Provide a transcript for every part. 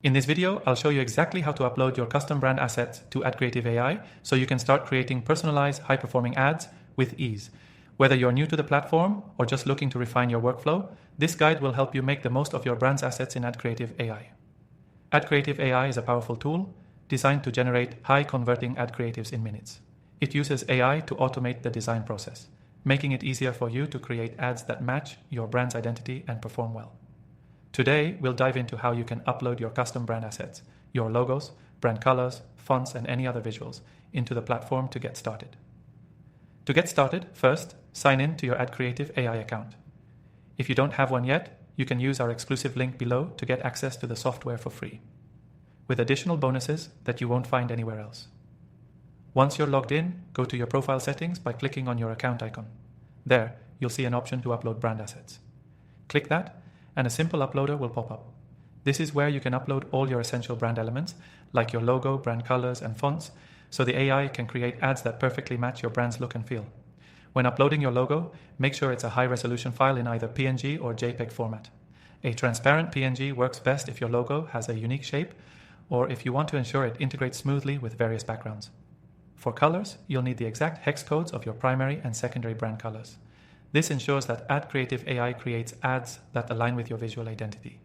In this video, I'll show you exactly how to upload your custom brand assets to AdCreative AI so you can start creating personalized, high-performing ads with ease. Whether you're new to the platform or just looking to refine your workflow, this guide will help you make the most of your brand's assets in AdCreative AI. AdCreative AI is a powerful tool designed to generate high-converting ad creatives in minutes. It uses AI to automate the design process, making it easier for you to create ads that match your brand's identity and perform well. Today, we'll dive into how you can upload your custom brand assets, your logos, brand colors, fonts, and any other visuals into the platform to get started. To get started, first, sign in to your AdCreative AI account. If you don't have one yet, you can use our exclusive link below to get access to the software for free, with additional bonuses that you won't find anywhere else. Once you're logged in, go to your profile settings by clicking on your account icon. There, you'll see an option to upload brand assets. Click that, and a simple uploader will pop up. This is where you can upload all your essential brand elements, like your logo, brand colors, and fonts, so the AI can create ads that perfectly match your brand's look and feel. When uploading your logo, make sure it's a high-resolution file in either PNG or JPEG format. A transparent PNG works best if your logo has a unique shape, or if you want to ensure it integrates smoothly with various backgrounds. For colors, you'll need the exact hex codes of your primary and secondary brand colors. This ensures that AdCreative AI creates ads that align with your visual identity.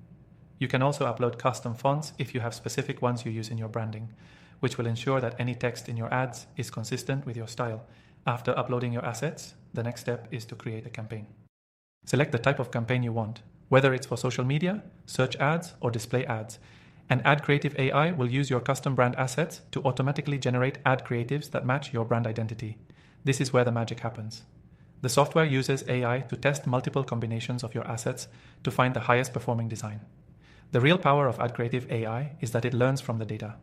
You can also upload custom fonts if you have specific ones you use in your branding, which will ensure that any text in your ads is consistent with your style. After uploading your assets, the next step is to create a campaign. Select the type of campaign you want, whether it's for social media, search ads, or display ads, and AdCreative AI will use your custom brand assets to automatically generate ad creatives that match your brand identity. This is where the magic happens. The software uses AI to test multiple combinations of your assets to find the highest performing design. The real power of AdCreative AI is that it learns from the data.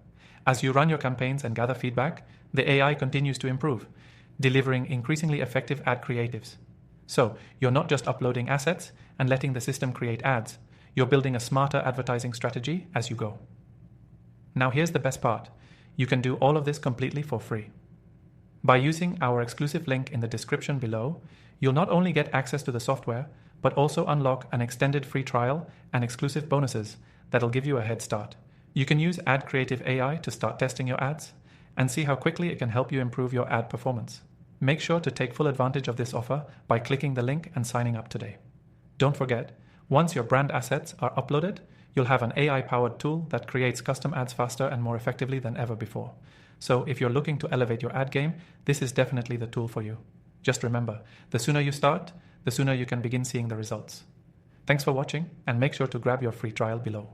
As you run your campaigns and gather feedback, the AI continues to improve, delivering increasingly effective ad creatives. So, you're not just uploading assets and letting the system create ads, you're building a smarter advertising strategy as you go. Now here's the best part. You can do all of this completely for free. By using our exclusive link in the description below, you'll not only get access to the software, but also unlock an extended free trial and exclusive bonuses that'll give you a head start. You can use AdCreative AI to start testing your ads and see how quickly it can help you improve your ad performance. Make sure to take full advantage of this offer by clicking the link and signing up today. Don't forget, once your brand assets are uploaded, you'll have an AI-powered tool that creates custom ads faster and more effectively than ever before. So if you're looking to elevate your ad game, this is definitely the tool for you. Just remember, the sooner you start, the sooner you can begin seeing the results. Thanks for watching, and make sure to grab your free trial below.